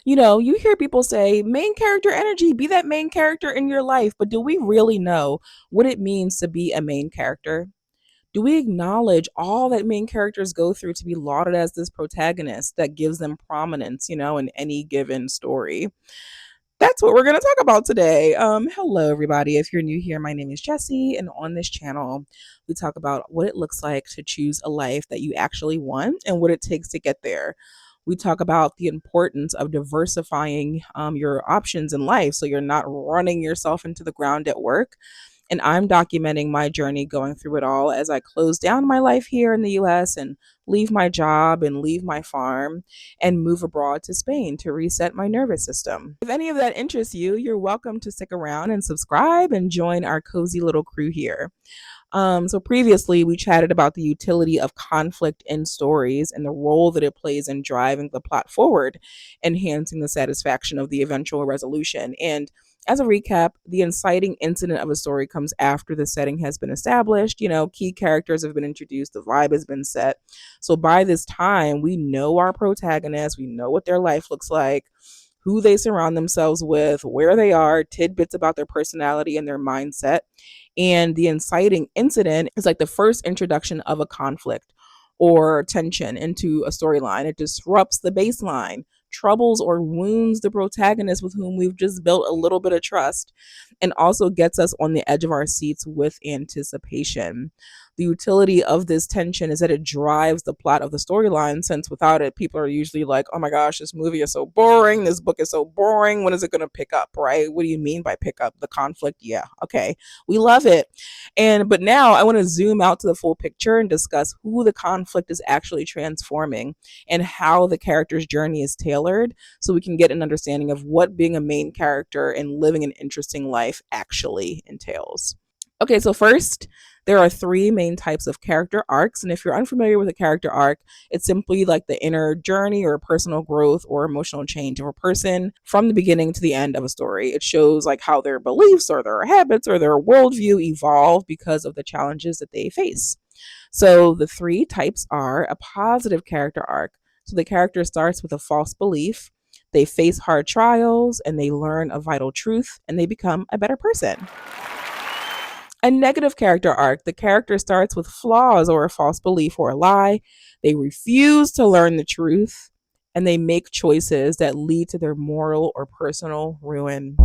You hear people say main character energy, be that main character in your life, but do we really know what it means to be a main character? Do we acknowledge all that main characters go through to be lauded as this protagonist that gives them prominence, in any given story? That's what we're going to talk about today. Hello, everybody. If you're new here, my name is Jessie, and on this channel, we talk about what it looks like to choose a life that you actually want and what it takes to get there. We talk about the importance of diversifying your options in life so you're not running yourself into the ground at work. And I'm documenting my journey going through it all as I close down my life here in the US and leave my job and leave my farm and move abroad to Spain to reset my nervous system. If any of that interests you, you're welcome to stick around and subscribe and join our cozy little crew here. So previously, we chatted about the utility of conflict in stories and the role that it plays in driving the plot forward, enhancing the satisfaction of the eventual resolution. And as a recap, the inciting incident of a story comes after the setting has been established. Key characters have been introduced, the vibe has been set. So by this time, we know our protagonists, we know what their life looks like, who they surround themselves with, where they are, tidbits about their personality and their mindset. And the inciting incident is like the first introduction of a conflict or tension into a storyline. It disrupts the baseline, troubles or wounds the protagonist with whom we've just built a little bit of trust, and also gets us on the edge of our seats with anticipation. The utility of this tension is that it drives the plot of the storyline, since without it, people are usually like, oh my gosh, this movie is so boring. This book is so boring. When is it going to pick up, right? What do you mean by pick up? The conflict? Yeah, okay. We love it. But now I want to zoom out to the full picture and discuss who the conflict is actually transforming and how the character's journey is tailored so we can get an understanding of what being a main character and living an interesting life actually entails. Okay, so first, there are three main types of character arcs. And if you're unfamiliar with a character arc, it's simply like the inner journey or personal growth or emotional change of a person from the beginning to the end of a story. It shows like how their beliefs or their habits or their worldview evolve because of the challenges that they face. So the three types are a positive character arc. So the character starts with a false belief. They face hard trials and they learn a vital truth and they become a better person. A negative character arc, the character starts with flaws or a false belief or a lie. They refuse to learn the truth and they make choices that lead to their moral or personal ruin.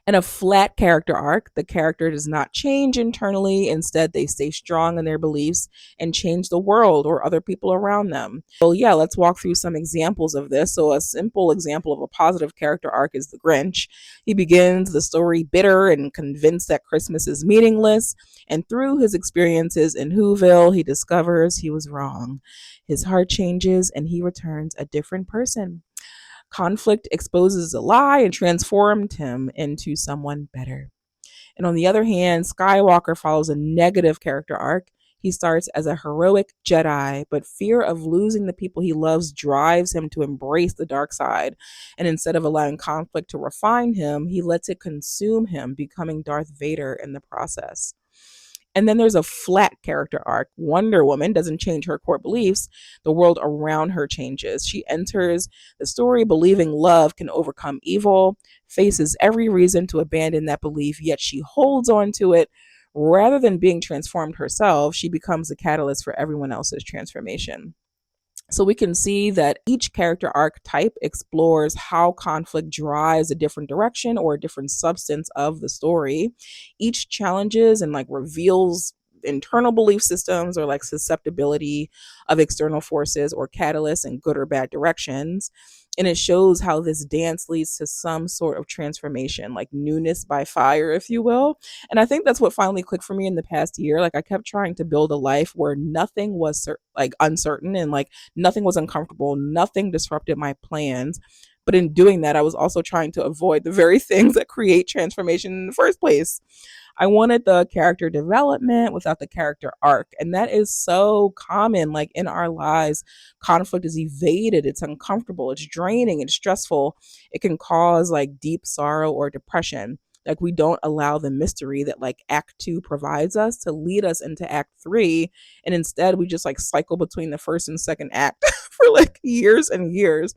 In a flat character arc, the character does not change internally. Instead, they stay strong in their beliefs and change the world or other people around them. So, yeah, let's walk through some examples of this. So, a simple example of a positive character arc is the Grinch. He begins the story bitter and convinced that Christmas is meaningless. And through his experiences in Whoville, he discovers he was wrong. His heart changes and he returns a different person. Conflict exposes a lie and transformed him into someone better. And on the other hand, Skywalker follows a negative character arc. He starts as a heroic Jedi, but fear of losing the people he loves drives him to embrace the dark side. And instead of allowing conflict to refine him, he lets it consume him, becoming Darth Vader in the process. And then there's a flat character arc. Wonder Woman doesn't change her core beliefs, the world around her changes. She enters the story believing love can overcome evil, faces every reason to abandon that belief, yet she holds on to it. Rather than being transformed herself, she becomes the catalyst for everyone else's transformation. So we can see that each character archetype explores how conflict drives a different direction or a different substance of the story. Each challenges and like reveals internal belief systems or like susceptibility of external forces or catalysts in good or bad directions. And it shows how this dance leads to some sort of transformation, like newness by fire, if you will. And I think that's what finally clicked for me in the past year. Like I kept trying to build a life where nothing was like uncertain and like nothing was uncomfortable, nothing disrupted my plans. But in doing that, I was also trying to avoid the very things that create transformation in the first place. I wanted the character development without the character arc. And that is so common. Like in our lives, conflict is evaded, it's uncomfortable, it's draining, it's stressful. It can cause like deep sorrow or depression. Like we don't allow the mystery that like act 2 provides us to lead us into act 3. And instead we just like cycle between the first and second act for like years and years.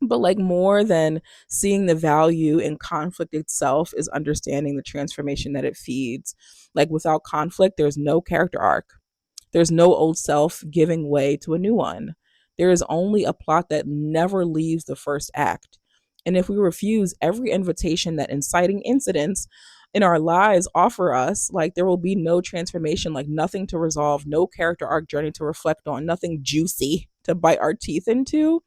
But like more than seeing the value in conflict itself is understanding the transformation that it feeds. Like without conflict, there's no character arc. There's no old self giving way to a new one. There is only a plot that never leaves the first act. And if we refuse every invitation that inciting incidents in our lives offer us, like there will be no transformation, like nothing to resolve, no character arc journey to reflect on, nothing juicy to bite our teeth into.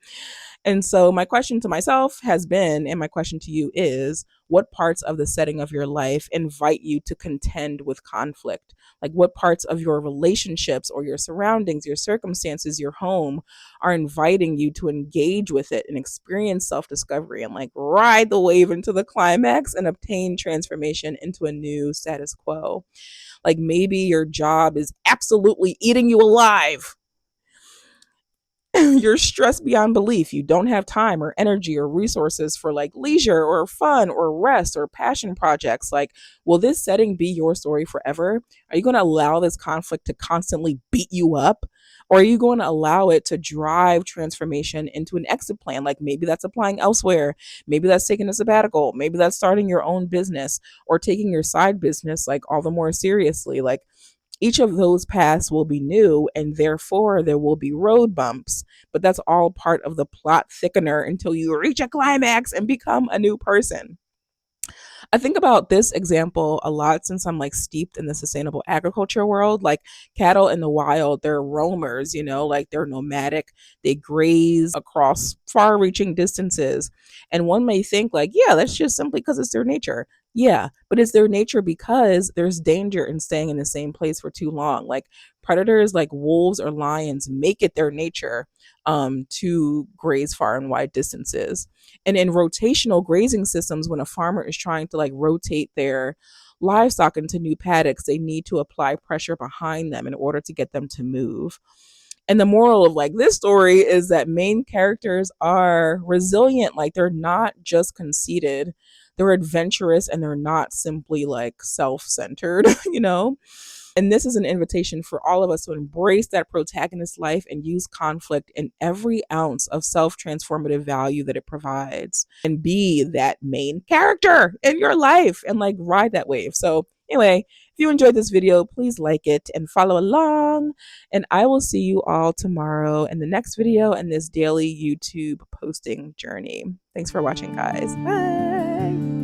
And so, my question to myself has been, and my question to you is, what parts of the setting of your life invite you to contend with conflict? Like, what parts of your relationships or your surroundings, your circumstances, your home are inviting you to engage with it and experience self discovery and like ride the wave into the climax and obtain transformation into a new status quo? Like, maybe your job is absolutely eating you alive. You're stressed beyond belief. You don't have time or energy or resources for like leisure or fun or rest or passion projects. Like, will this setting be your story forever? Are you going to allow this conflict to constantly beat you up? Or are you going to allow it to drive transformation into an exit plan? Like maybe that's applying elsewhere. Maybe that's taking a sabbatical. Maybe that's starting your own business or taking your side business like all the more seriously. Like each of those paths will be new and therefore there will be road bumps, but that's all part of the plot thickener until you reach a climax and become a new person. I think about this example a lot since I'm like steeped in the sustainable agriculture world. Like cattle in the wild, they're roamers, like they're nomadic. They graze across far reaching distances. And one may think, like, yeah, that's just simply because it's their nature. Yeah, but it's their nature because there's danger in staying in the same place for too long. Like predators like wolves or lions make it their nature to graze far and wide distances. And in rotational grazing systems, when a farmer is trying to like rotate their livestock into new paddocks, they need to apply pressure behind them in order to get them to move. And the moral of like this story is that main characters are resilient. Like they're not just conceited, they're adventurous and they're not simply like self centered, you know? And this is an invitation for all of us to embrace that protagonist life and use conflict in every ounce of self transformative value that it provides and be that main character in your life and like ride that wave. So, anyway, if you enjoyed this video, please like it and follow along. And I will see you all tomorrow in the next video in this daily YouTube posting journey. Thanks for watching, guys. Bye.